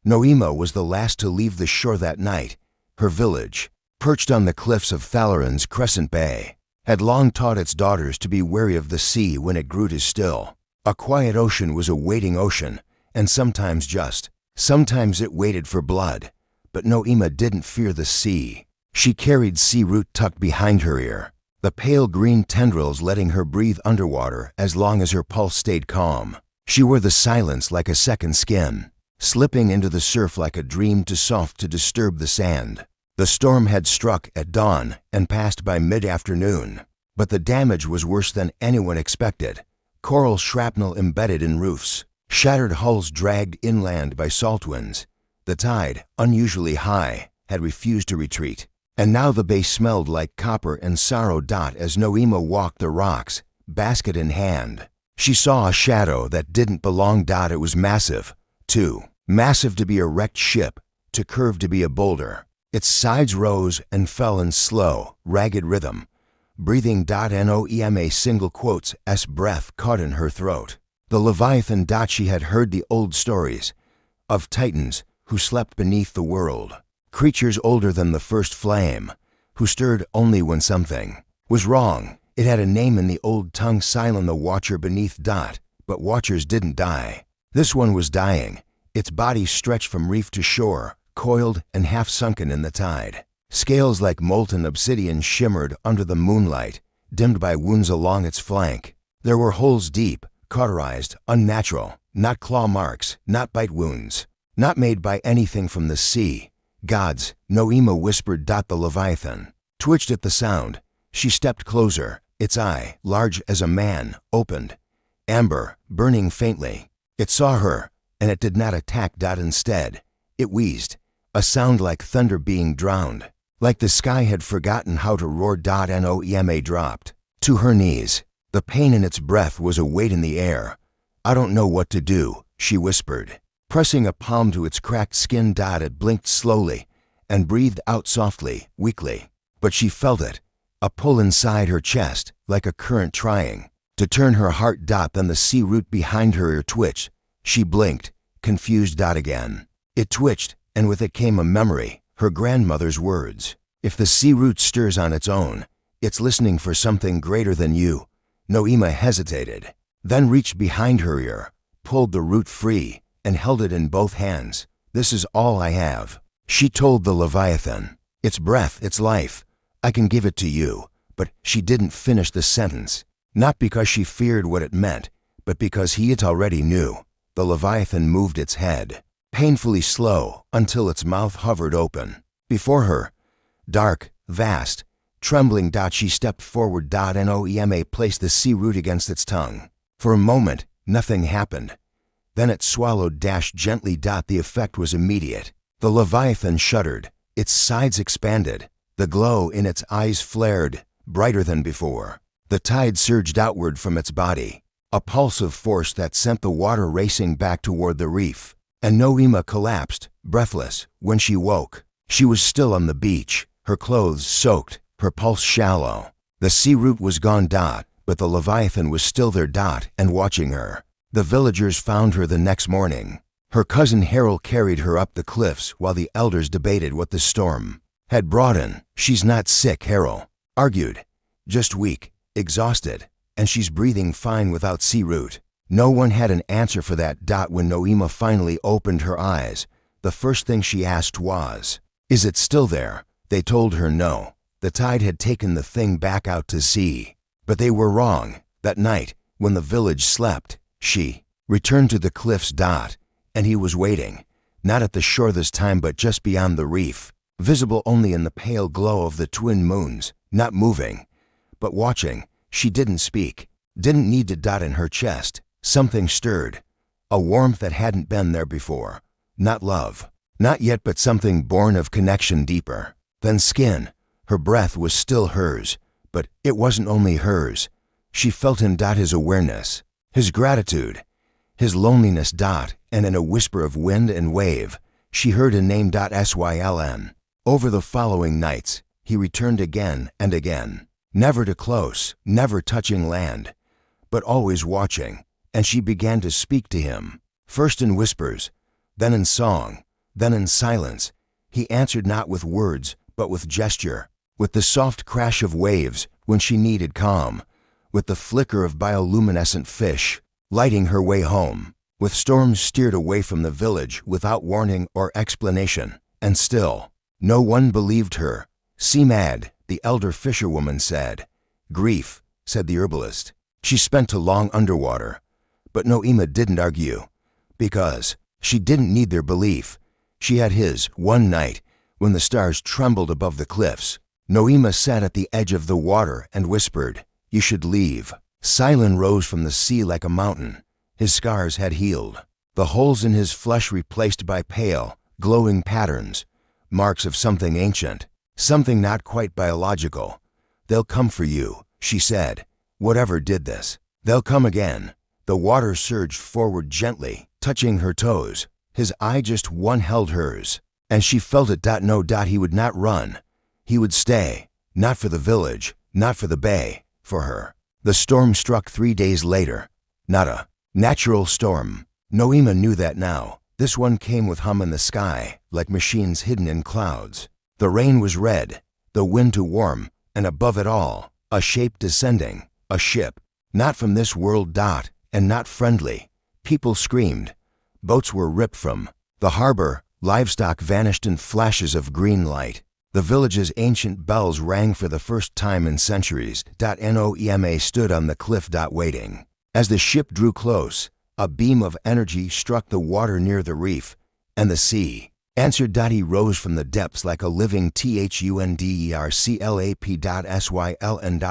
Noema was the last to leave the shore that night. Her village, perched on the cliffs of Thalaran's Crescent Bay, had long taught its daughters to be wary of the sea when it grew too still. A quiet ocean was a waiting ocean, and sometimes it waited for blood. But Noema didn't fear the sea. She carried sea root tucked behind her ear, the pale green tendrils letting her breathe underwater as long as her pulse stayed calm. She wore the silence like a second skin, slipping into the surf like a dream too soft to disturb the sand. The storm had struck at dawn and passed by mid-afternoon, but the damage was worse than anyone expected. Coral shrapnel embedded in roofs, shattered hulls dragged inland by salt winds. The tide, unusually high, had refused to retreat, and now the bay smelled like copper and sorrow. As Noema walked the rocks, basket in hand, she saw a shadow that didn't belong. It was massive, too massive to be a wrecked ship, too curved to be a boulder. Its sides rose and fell in slow, ragged rhythm. Breathing. Noema single quotes s breath caught in her throat. The Leviathan. She had heard the old stories of titans who slept beneath the world, creatures older than the first flame, who stirred only when something was wrong. It had a name in the old tongue, Silent, the watcher beneath. But watchers didn't die. This one was dying. Its body stretched from reef to shore, coiled and half sunken in the tide. Scales like molten obsidian shimmered under the moonlight, dimmed by wounds along its flank. There were holes deep, cauterized, unnatural, not claw marks, not bite wounds, not made by anything from the sea. Gods, Noema whispered. The Leviathan twitched at the sound. She stepped closer. Its eye, large as a man, opened, amber, burning faintly. It saw her, and it did not attack. Instead, it wheezed, a sound like thunder being drowned, like the sky had forgotten how to roar. Noema dropped to her knees. The pain in its breath was a weight in the air. I don't know what to do, she whispered, pressing a palm to its cracked skin. It blinked slowly and breathed out softly, weakly. But she felt it, a pull inside her chest, like a current trying to turn her heart. Then the sea root behind her ear twitched. She blinked, confused. Again. It twitched, and with it came a memory, her grandmother's words. If the sea root stirs on its own, it's listening for something greater than you. Noema hesitated, then reached behind her ear, pulled the root free, and held it in both hands. This is all I have, she told the Leviathan. Its breath, its life. I can give it to you. But she didn't finish the sentence, not because she feared what it meant, but because it already knew. The Leviathan moved its head, painfully slow, until its mouth hovered open. Before her, dark, vast, trembling. She stepped forward. Noema placed the sea root against its tongue. For a moment, nothing happened. Then it swallowed. Gently. The effect was immediate. The Leviathan shuddered. Its sides expanded. The glow in its eyes flared, brighter than before. The tide surged outward from its body, a pulse of force that sent the water racing back toward the reef. And Noema collapsed, breathless, when she woke. She was still on the beach, her clothes soaked, her pulse shallow. The sea root was gone. But the Leviathan was still there. And watching her. The villagers found her the next morning. Her cousin Harold carried her up the cliffs while the elders debated what the storm had brought in. She's not sick, Harold argued. Just weak, exhausted, and she's breathing fine without sea root. No one had an answer for that. When Noema finally opened her eyes, the first thing she asked was, "Is it still there?" They told her no. The tide had taken the thing back out to sea. But they were wrong. That night, when the village slept, she returned to the cliffs. And he was waiting, not at the shore this time but just beyond the reef, visible only in the pale glow of the twin moons, not moving, but watching. She didn't speak, didn't need to. In her chest, something stirred, a warmth that hadn't been there before. Not love, not yet, but something born of connection deeper than skin. Her breath was still hers, but it wasn't only hers. She felt him. His awareness, his gratitude, his loneliness. And in a whisper of wind and wave, she heard a name. Syln. Over the following nights, he returned again and again, never too close, never touching land, but always watching. And she began to speak to him, first in whispers, then in song, Then in silence, he answered not with words, but with gesture, with the soft crash of waves when she needed calm, with the flicker of bioluminescent fish, lighting her way home, with storms steered away from the village without warning or explanation. And still, no one believed her. "Sea mad," the elder fisherwoman said. "Grief," said the herbalist. She spent too long underwater. But Noema didn't argue, because she didn't need their belief. She had his. One night, when the stars trembled above the cliffs, Noema sat at the edge of the water and whispered, "You should leave." Silent rose from the sea like a mountain. His scars had healed, the holes in his flesh replaced by pale, glowing patterns, marks of something ancient, something not quite biological. "They'll come for you," she said. "Whatever did this, they'll come again." The water surged forward gently, touching her toes. His eye just one held hers, and she felt it. No, he would not run. He would stay, not for the village, not for the bay, for her. The storm struck 3 days later. Not a natural storm. Noema knew that now. This one came with hum in the sky, like machines hidden in clouds. The rain was red, the wind too warm, and above it all, a shape descending, a ship. Not from this world. And not friendly. People screamed. Boats were ripped from the harbor. Livestock vanished in flashes of green light. The village's ancient bells rang for the first time in centuries. Noema stood on the cliff. Waiting. As the ship drew close, a beam of energy struck the water near the reef, and the sea answered. He rose from the depths like a living thunderclap.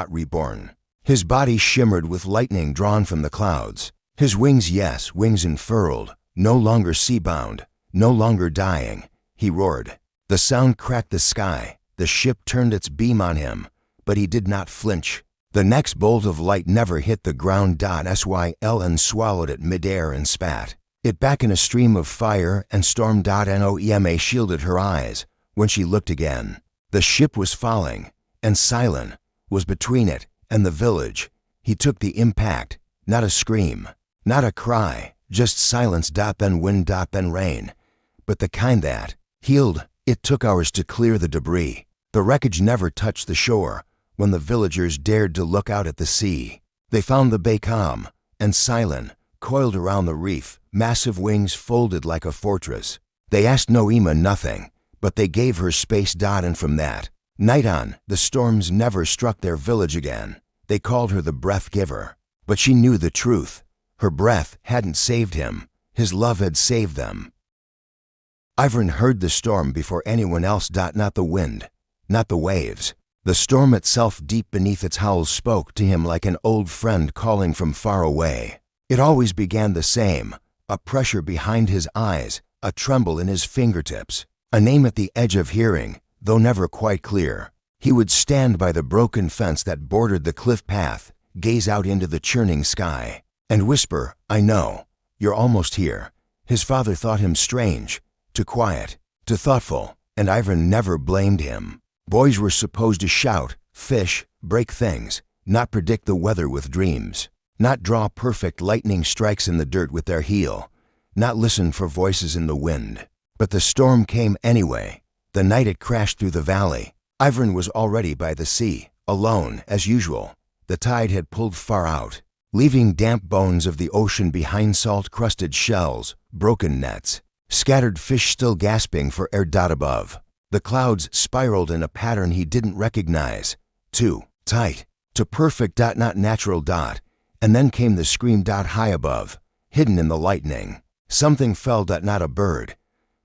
Reborn. His body shimmered with lightning drawn from the clouds. His wings, yes, wings unfurled, no longer sea-bound, no longer dying. He roared. The sound cracked the sky. The ship turned its beam on him, but he did not flinch. The next bolt of light never hit the ground. Syl swallowed it midair and spat it back in a stream of fire and storm. Noema shielded her eyes when she looked again. The ship was falling, and Silent was between it and the village. He took the impact, not a scream, not a cry, just silence. Then wind. Then rain. But the kind that healed. It took hours to clear the debris. The wreckage never touched the shore when the villagers dared to look out at the sea. They found the bay calm and silent, coiled around the reef, massive wings folded like a fortress. They asked Noema nothing, but they gave her space. And from that night on, the storms never struck their village again. They called her the breath giver. But she knew the truth. Her breath hadn't saved him. His love had saved them. Ivvern heard the storm before anyone else. Not the wind, not the waves. The storm itself, deep beneath its howls, spoke to him like an old friend calling from far away. It always began the same, a pressure behind his eyes, a tremble in his fingertips, a name at the edge of hearing, though never quite clear. He would stand by the broken fence that bordered the cliff path, gaze out into the churning sky, and whisper, "I know, you're almost here." His father thought him strange, too quiet, too thoughtful, and Ivvern never blamed him. Boys were supposed to shout, fish, break things, not predict the weather with dreams, not draw perfect lightning strikes in the dirt with their heel, not listen for voices in the wind. But the storm came anyway. The night it crashed through the valley, Ivvern was already by the sea, alone as usual. The tide had pulled far out, leaving damp bones of the ocean behind, salt-crusted shells, broken nets, scattered fish still gasping for air. Above, the clouds spiraled in a pattern he didn't recognize. Too tight, too perfect. Not natural. And then came the scream. High above, hidden in the lightning, something fell. Not a bird,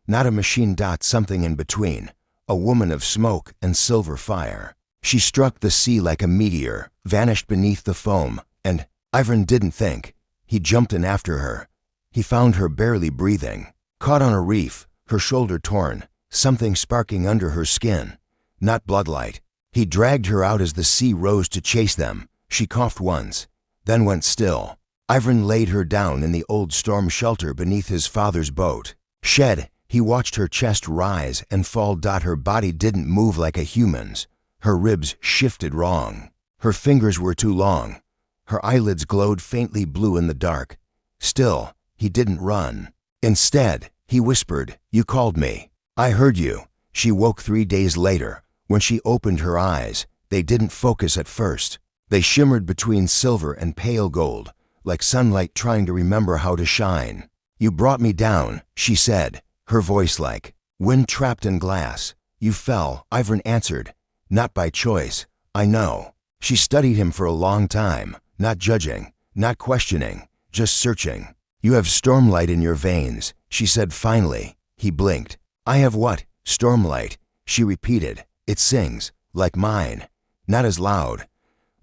not a machine. Something in between, a woman of smoke and silver fire. She struck the sea like a meteor, vanished beneath the foam, and Ivvern didn't think. He jumped in after her. He found her barely breathing, caught on a reef, her shoulder torn, something sparking under her skin, not bloodlight. He dragged her out as the sea rose to chase them. She coughed once, then went still. Ivvern laid her down in the old storm shelter beneath his father's boat shed. He watched her chest rise and fall. Her body didn't move like a human's. Her ribs shifted wrong. Her fingers were too long. Her eyelids glowed faintly blue in the dark. Still, he didn't run. Instead, he He whispered, "You called me. I heard you." She woke 3 days later. When she opened her eyes, they didn't focus at first. They shimmered between silver and pale gold, like sunlight trying to remember how to shine. "You brought me down," she said, her voice like wind trapped in glass. "You fell," Ivvern answered. "Not by choice, I know." She studied him for a long time, not judging, not questioning, just searching. "You have stormlight in your veins," she said finally. He blinked. "I have what?" "Stormlight," she repeated. "It sings, like mine. Not as loud,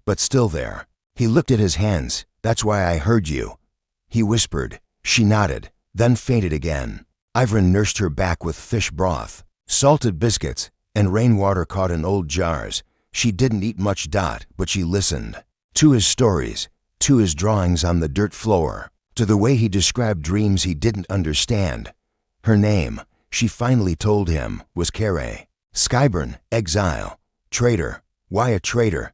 but still there." He looked at his hands. "That's why I heard you," he whispered. She nodded, then fainted again. Ivvern nursed her back with fish broth, salted biscuits, and rainwater caught in old jars. She didn't eat much, but she listened. To his stories, to his drawings on the dirt floor, to the way he described dreams he didn't understand. Her name, she finally told him, was Kere. Skyburn, exile, traitor. "Why a traitor?"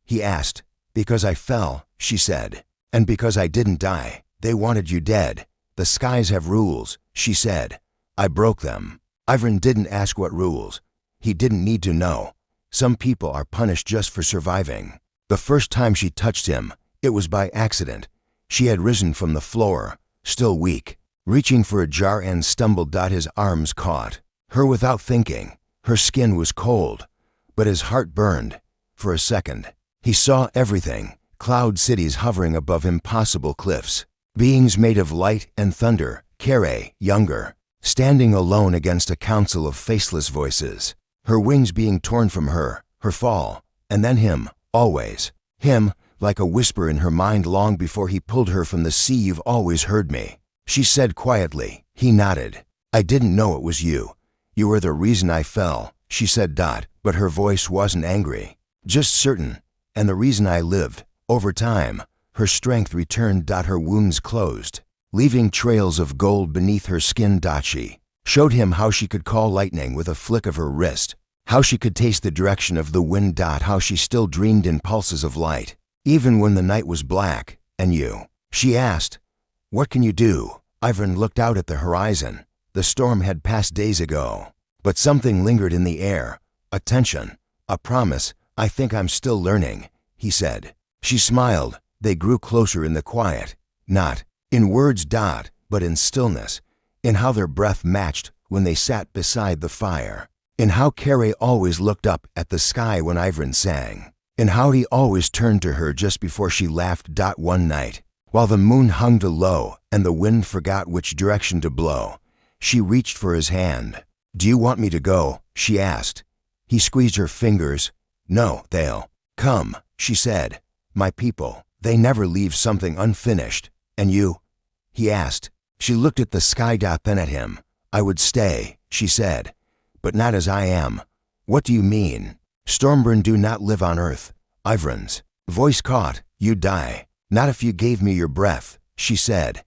he asked. "Because I fell," she said. "And because I didn't die. They wanted you dead. The skies have rules," she said. "I broke them." Ivvern didn't ask what rules. He didn't need to know. Some people are punished just for surviving. The first time she touched him, it was by accident. She had risen from the floor, still weak, reaching for a jar and stumbled. His arms caught her without thinking. Her skin was cold, but his heart burned. For a second, he saw everything. Cloud cities hovering above impossible cliffs. Beings made of light and thunder. Kere, younger, standing alone against a council of faceless voices. Her wings being torn from her, her fall, and then him, always. Him, like a whisper in her mind long before he pulled her from the sea. "You've always heard me," she said quietly. He nodded. "I didn't know it was you. You were the reason I fell," she said. But her voice wasn't angry, just certain. "And the reason I lived." Over time, her strength returned. Her wounds closed, leaving trails of gold beneath her skin. She showed him how she could call lightning with a flick of her wrist, how she could taste the direction of the wind. How she still dreamed in pulses of light, even when the night was black. "And you?" she asked. "What can you do?" Ivvern looked out at the horizon. The storm had passed days ago, but something lingered in the air, a tension, a promise. "I think I'm still learning," he said. She smiled. They grew closer in the quiet, not in words, but in stillness, in how their breath matched when they sat beside the fire, in how Kere always looked up at the sky when Ivvern sang, in how he always turned to her just before she laughed. One night, while the moon hung low and the wind forgot which direction to blow, she reached for his hand. "Do you want me to go?" she asked. He squeezed her fingers. "No, they'll come," she said. "My people, they never leave something unfinished." "And you?" he asked. She looked at the sky. Then at him. "I would stay," she said, "but not as I am." "What do you mean?" "Stormburn do not live on earth." Ivvern's voice caught. "You'd die. Not if you gave me your breath," she said.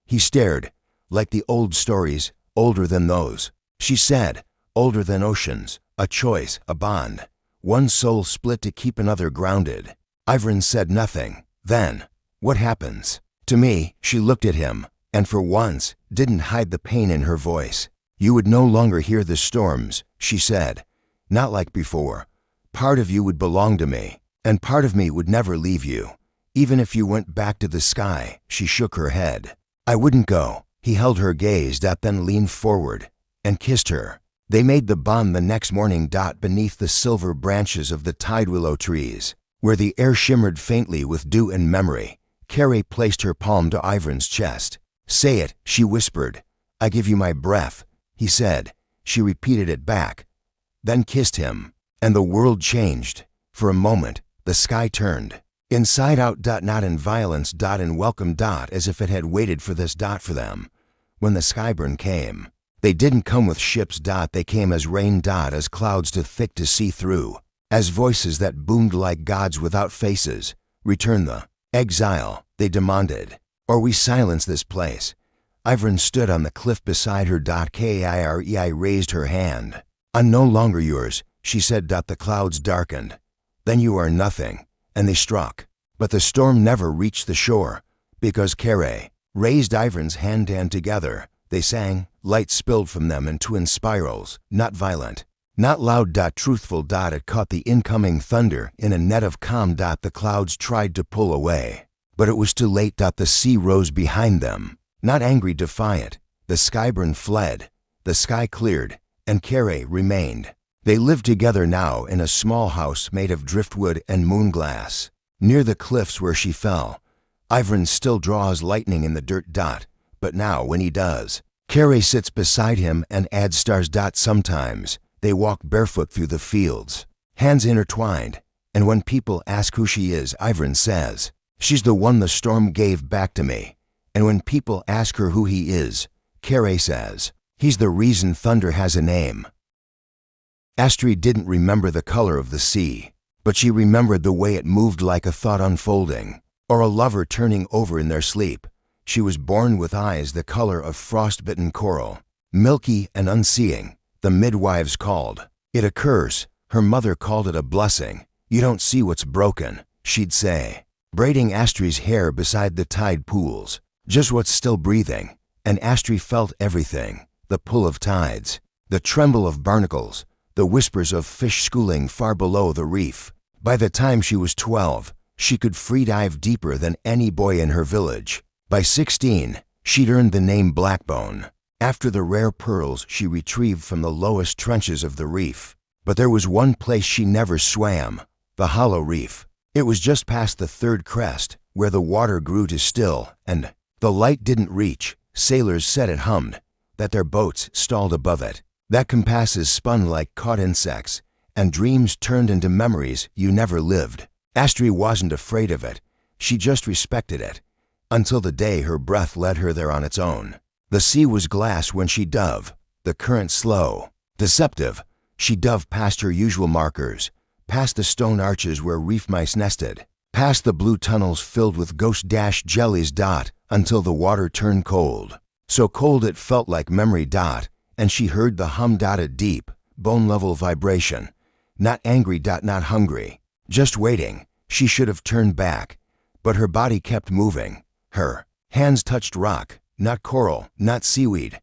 He stared. "Like the old stories, older than those," she said. "Older than oceans, a choice, a bond. One soul split to keep another grounded." Ivvern said nothing. Then, "What happens to me?" She looked at him, and for once didn't hide the pain in her voice. "You would no longer hear the storms," she said. "Not like before. Part of you would belong to me, and part of me would never leave you. Even if you went back to the sky." She shook her head. "I wouldn't go." He held her gaze, then leaned forward and kissed her. They made the bond the next morning. Beneath the silver branches of the tide willow trees, where the air shimmered faintly with dew and memory, Kere placed her palm to Ivvern's chest. "Say it," she whispered. "I give you my breath," he said. She repeated it back, then kissed him, and the world changed. For a moment, the sky turned inside out. Not in violence, in welcome, as if it had waited for this. For them, when the Skyburn came, they didn't come with ships. They came as rain. As clouds too thick to see through, as voices that boomed like gods without faces. "Return the exile," they demanded, "or we silence this place." Ivvern stood on the cliff beside her. Kere raised her hand. "I'm no longer yours," she said. The clouds darkened. "Then you are nothing," and they struck. But the storm never reached the shore, because Kere raised Ivvern's hand, and together they sang. Light spilled from them in twin spirals, not violent, not loud. Truthful. It caught the incoming thunder in a net of calm. The clouds tried to pull away, but it was too late. The sea rose behind them, not angry, defiant. The Ivvern fled, the sky cleared, and Carey remained. They lived together now in a small house made of driftwood and moonglass, near the cliffs where she fell. Ivvern still draws lightning in the dirt. But now when he does, Carey sits beside him and adds stars. Sometimes they walk barefoot through the fields, hands intertwined, and when people ask who she is, Ivvern says, "She's the one the storm gave back to me." And when people ask her who he is, Carey says, "He's the reason thunder has a name." Astri didn't remember the color of the sea, but she remembered the way it moved, like a thought unfolding, or a lover turning over in their sleep. She was born with eyes the color of frostbitten coral, milky and unseeing. The midwives called it a curse. Her mother called it a blessing. "You don't see what's broken," she'd say, braiding Astri's hair beside the tide pools. "Just what's still breathing." And Astri felt everything: the pull of tides, the tremble of barnacles, the whispers of fish schooling far below the reef. By the time she was 12, she could free dive deeper than any boy in her village. By 16, she'd earned the name Blackbone, after the rare pearls she retrieved from the lowest trenches of the reef. But there was one place she never swam: the hollow reef. It was just past the third crest, where the water grew to still, and the light didn't reach. Sailors said it hummed, that their boats stalled above it, that compasses spun like caught insects, and dreams turned into memories you never lived. Astri wasn't afraid of it, she just respected it, until the day her breath led her there on its own. The sea was glass when she dove, the current slow, deceptive. She dove past her usual markers, past the stone arches where reef mice nested, past the blue tunnels filled with ghost-jellies. Until the water turned cold, so cold it felt like memory. And she heard the hum. A deep, bone-level vibration, not angry. Not hungry, just waiting. She should have turned back, but her body kept moving. Her hands touched rock, not coral, not seaweed,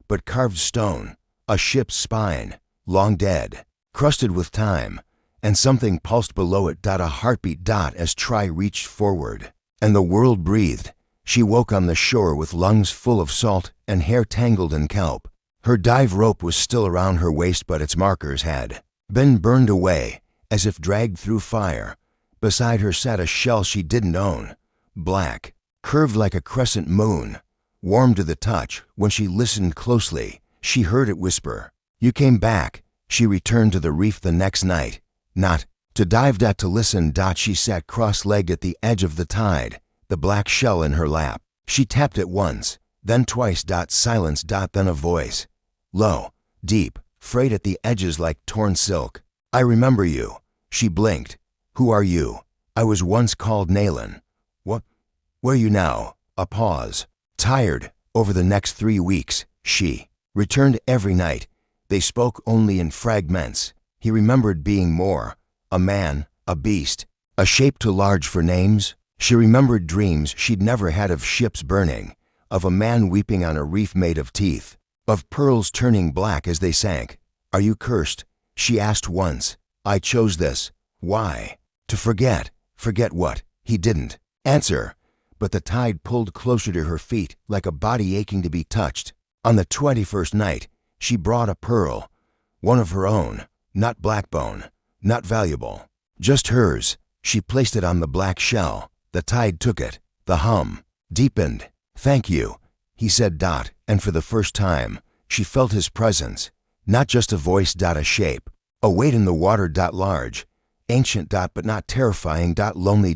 but carved stone, a ship's spine, long dead, crusted with time, and something pulsed below it. A heartbeat. As Tri reached forward, and the world breathed. She woke on the shore with lungs full of salt and hair tangled in kelp. Her dive rope was still around her waist, but its markers had been burned away, as if dragged through fire. Beside her sat a shell she didn't own, black, curved like a crescent moon. Warm to the touch, when she listened closely, she heard it whisper, "You came back." She returned to the reef the next night, not to dive. To listen. She sat cross-legged at the edge of the tide, the black shell in her lap. She tapped it once, then twice. Silence. Then a voice, low, deep, frayed at the edges like torn silk. "I remember you." She blinked. "Who are you?" "I was once called Naylan." "What? Where are you now?" A pause. "Tired." Over the next 3 weeks, she returned every night. They spoke only in fragments. He remembered being more, a man, a beast, a shape too large for names. She remembered dreams she'd never had of ships burning, of a man weeping on a reef made of teeth, of pearls turning black as they sank. "Are you cursed?" she asked once. "I chose this." "Why?" "To forget." "Forget what?" He didn't answer, but the tide pulled closer to her feet like a body aching to be touched. On the 21st night, she brought a pearl, one of her own, not Blackbone, not valuable, just hers. She placed it on the black shell. The tide took it. The hum deepened. "Thank you," he said. And for the first time, she felt his presence, not just a voice. A shape, a weight in the water. Large, ancient. But not terrifying. Lonely.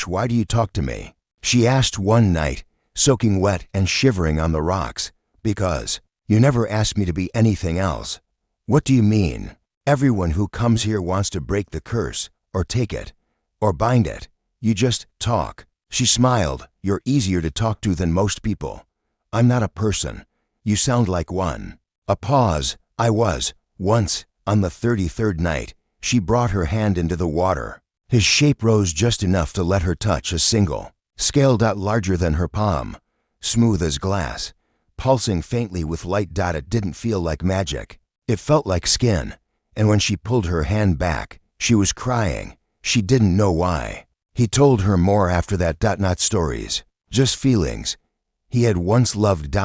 "Why do you talk to me?" she asked one night, soaking wet and shivering on the rocks. "Because you never asked me to be anything else." "What do you mean?" "Everyone who comes here wants to break the curse, or take it, or bind it. You just talk." She smiled. "You're easier to talk to than most people." "I'm not a person. You sound like one." A pause. "I was, once." On the 33rd night, she brought her hand into the water. His shape rose just enough to let her touch a single scale. Larger than her palm, smooth as glass, pulsing faintly with light. It didn't feel like magic. It felt like skin. And when she pulled her hand back, she was crying. She didn't know why. He told her more after that. Not stories, just feelings. He had once loved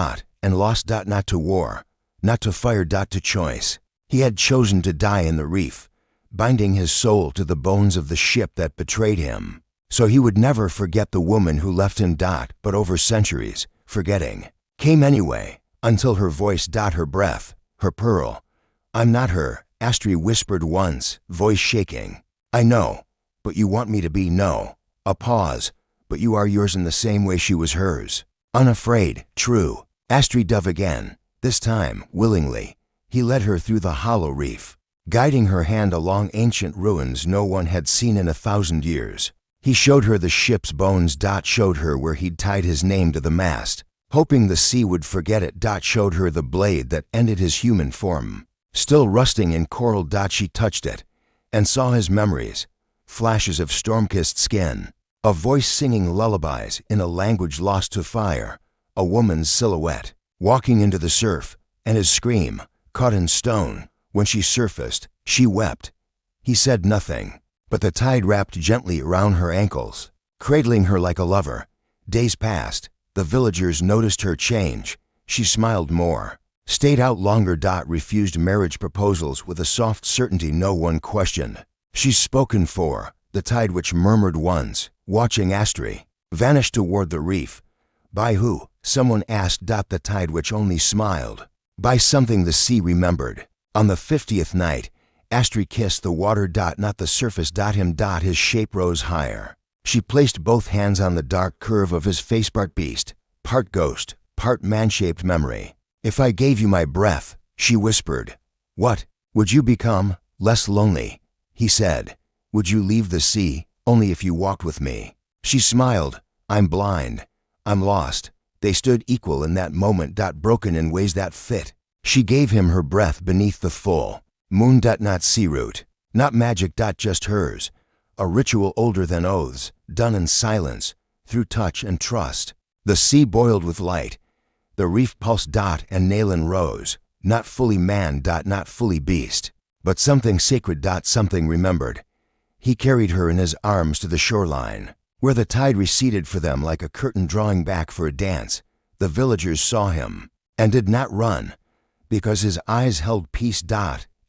and lost. Not to war, not to fire. To choice. He had chosen to die in the reef, binding his soul to the bones of the ship that betrayed him. So he would never forget the woman who left him. But over centuries, forgetting came anyway, until her voice. Her breath, her pearl. I'm not her, Astri whispered once, voice shaking. I know, but you want me to be. No. A pause, but you are yours in the same way she was hers. Unafraid, true. Astri dove again, this time, willingly. He led her through the hollow reef, guiding her hand along ancient ruins no one had seen in 1,000 years. He showed her the ship's bones. Showed her where he'd tied his name to the mast, hoping the sea would forget it. Showed her the blade that ended his human form, still rusting in coral. She touched it, and saw his memories, flashes of storm-kissed skin, a voice singing lullabies in a language lost to fire, a woman's silhouette, walking into the surf, and his scream, caught in stone. When she surfaced, she wept. He said nothing, but the tide wrapped gently around her ankles, cradling her like a lover. Days passed. The villagers noticed her change. She smiled more, stayed out longer. Refused marriage proposals with a soft certainty no one questioned. She's spoken for. The tide, which murmured once, watching Astri, vanished toward the reef. By who? Someone asked. The tide, which only smiled. By something the sea remembered. On the 50th night, Astri kissed the water. Not the surface. His shape rose higher. She placed both hands on the dark curve of his face. Part beast, part ghost, part man-shaped memory. If I gave you my breath, she whispered. What? Would you become less lonely? He said. Would you leave the sea? Only if you walked with me. She smiled. I'm blind. I'm lost. They stood equal in that moment. Broken in ways that fit. She gave him her breath beneath the full moon. Not sea root, not magic. Just hers. A ritual older than oaths, done in silence, through touch and trust. The sea boiled with light. The reef pulsed. And Naylan rose. Not fully man. Not fully beast, but something sacred. Something remembered. He carried her in his arms to the shoreline, where the tide receded for them like a curtain drawing back for a dance. The villagers saw him, and did not run, because his eyes held peace.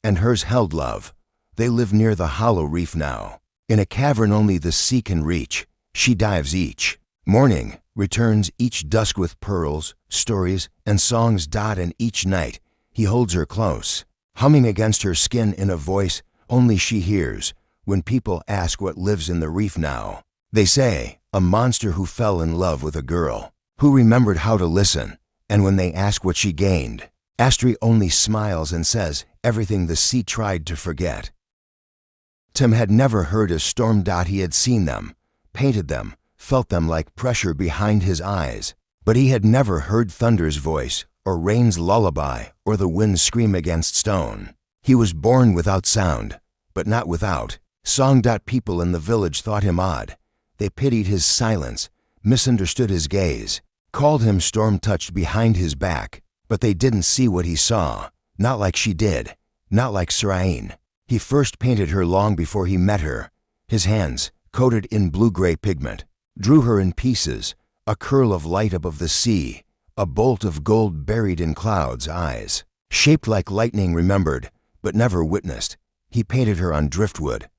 And hers held love. They live near the hollow reef now, in a cavern only the sea can reach. She dives each morning, returns each dusk with pearls, stories, and songs. And each night, he holds her close, humming against her skin in a voice only she hears. When people ask what lives in the reef now, they say, a monster who fell in love with a girl, who remembered how to listen. And when they ask what she gained, Astri only smiles and says, everything the sea tried to forget. Tim had never heard a storm. He had seen them, painted them, felt them like pressure behind his eyes, but he had never heard thunder's voice, or rain's lullaby, or the wind's scream against stone. He was born without sound, but not without song. People in the village thought him odd. They pitied his silence, misunderstood his gaze, called him storm-touched behind his back, but they didn't see what he saw, not like she did, not like Shoreline. He first painted her long before he met her. His hands, coated in blue-gray pigment, drew her in pieces, a curl of light above the sea, a bolt of gold buried in clouds. Eyes, shaped like lightning, remembered, but never witnessed. He painted her on driftwood,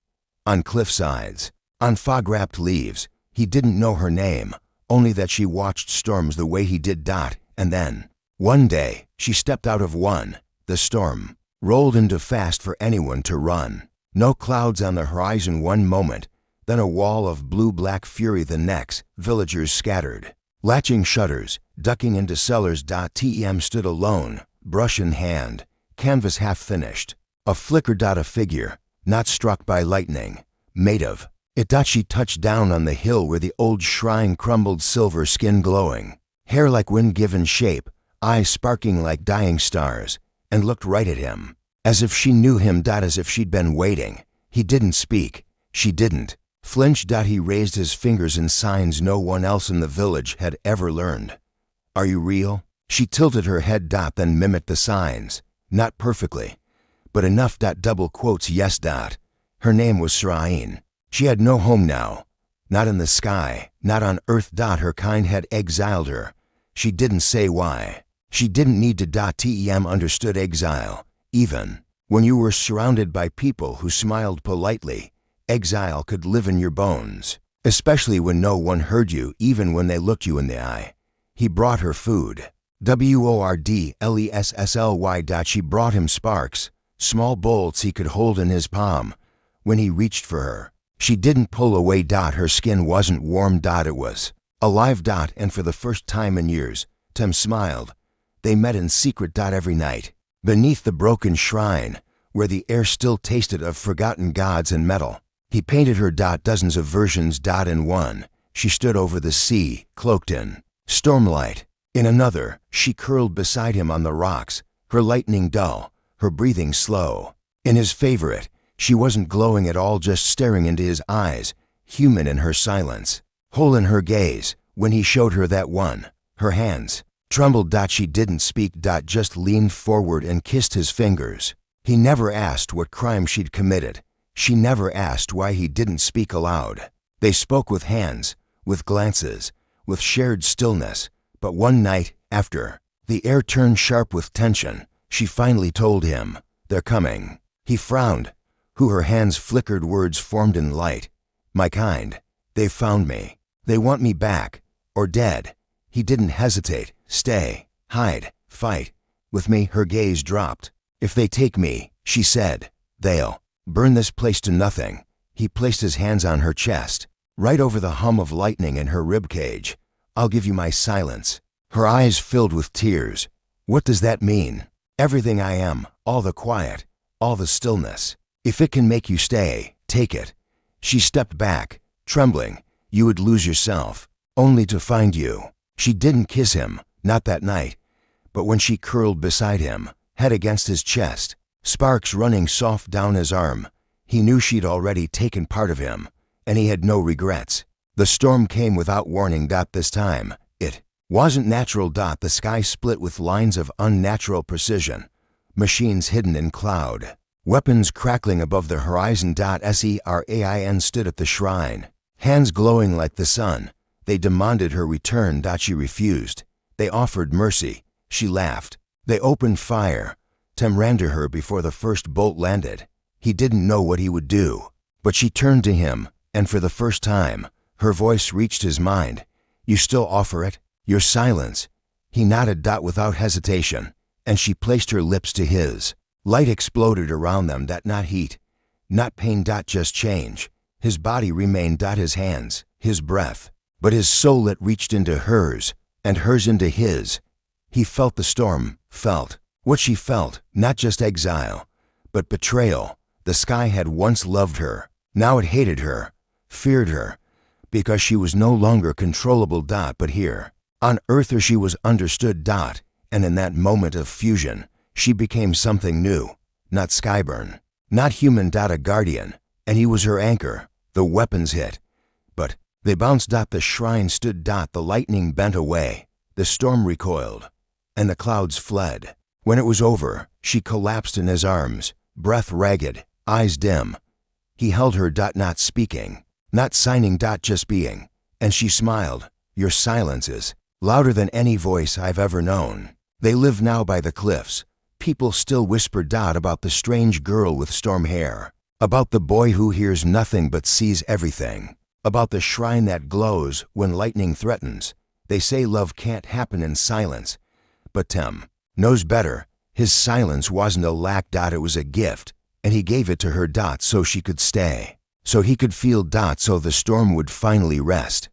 on cliff sides, on fog-wrapped leaves. He didn't know her name, only that she watched storms the way he did. And then, one day, she stepped out of one. The storm rolled into fast for anyone to run. No clouds on the horizon one moment, then a wall of blue-black fury the next. Villagers scattered, latching shutters, ducking into cellars. Tem stood alone, brush in hand, canvas half finished. A flicker. A figure, not struck by lightning, made of it. She touched down on the hill where the old shrine crumbled, silver skin glowing, hair like wind-given shape, eyes sparking like dying stars, and looked right at him, as if she knew him. As if she'd been waiting. He didn't speak. She didn't flinch. He raised his fingers in signs no one else in the village had ever learned. Are you real? She tilted her head. Then mimicked the signs. Not perfectly, but enough. Double quotes yes. Her name was Shoreline. She had no home now. Not in the sky, not on Earth. Her kind had exiled her. She didn't say why. She didn't need to. Tem understood exile. Even when you were surrounded by people who smiled politely, exile could live in your bones, especially when no one heard you, even when they looked you in the eye. He brought her food. Wordlessly. She brought him sparks, small bolts he could hold in his palm. When he reached for her, she didn't pull away. Her skin wasn't warm. It was alive. And for the first time in years, Tem smiled. They met in secret. Every night, beneath the broken shrine, where the air still tasted of forgotten gods and metal. He painted her. Dozens of versions. In one, she stood over the sea, cloaked in stormlight. In another, she curled beside him on the rocks, her lightning dull, her breathing slow. In his favorite, she wasn't glowing at all, just staring into his eyes, human in her silence, whole in her gaze. When he showed her that one, her hands trembled. She didn't speak. Just leaned forward and kissed his fingers. He never asked what crime she'd committed. She never asked why he didn't speak aloud. They spoke with hands, with glances, with shared stillness. But one night, after the air turned sharp with tension, she finally told him, "They're coming." He frowned. Who? Her hands flickered. Words formed in light. "My kind. They've found me. They want me back. Or dead." He didn't hesitate. "Stay. Hide. Fight. With me." Her gaze dropped. "If they take me," she said, "they'll burn this place to nothing." He placed his hands on her chest, right over the hum of lightning in her ribcage. "I'll give you my silence." Her eyes filled with tears. "What does that mean?" "Everything I am, all the quiet, all the stillness. If it can make you stay, take it." She stepped back, trembling. "You would lose yourself, only to find you." She didn't kiss him, not that night. But when she curled beside him, head against his chest, sparks running soft down his arm, he knew she'd already taken part of him, and he had no regrets. The storm came without warning. This time, it wasn't natural. The sky split with lines of unnatural precision, machines hidden in cloud, weapons crackling above the horizon. Serain stood at the shrine, hands glowing like the sun. They demanded her return. She refused. They offered mercy. She laughed. They opened fire. Tem ran to her before the first bolt landed. He didn't know what he would do, but she turned to him, and for the first time, her voice reached his mind. "You still offer it? Your silence?" He nodded. Without hesitation, and she placed her lips to his. Light exploded around them. Not heat, not pain. Just change. His body remained. His hands, his breath, but his soul, it reached into hers, and hers into his. He felt the storm, felt what she felt, not just exile, but betrayal. The sky had once loved her. Now it hated her, feared her, because she was no longer controllable. But here, on Earth, she was understood. And in that moment of fusion, she became something new. Not Skyburn, not human. A guardian, and he was her anchor. The weapons hit, but they bounced. The shrine stood. The lightning bent away. The storm recoiled, and the clouds fled. When it was over, she collapsed in his arms, breath ragged, eyes dim. He held her. Not speaking, not signing. Just being. And she smiled. "Your silence is louder than any voice I've ever known." They live now by the cliffs. People still whisper. About the strange girl with storm hair, about the boy who hears nothing but sees everything, about the shrine that glows when lightning threatens. They say love can't happen in silence, but Tem knows better. His silence wasn't a lack. It was a gift, and he gave it to her. So she could stay, so he could feel. So the storm would finally rest.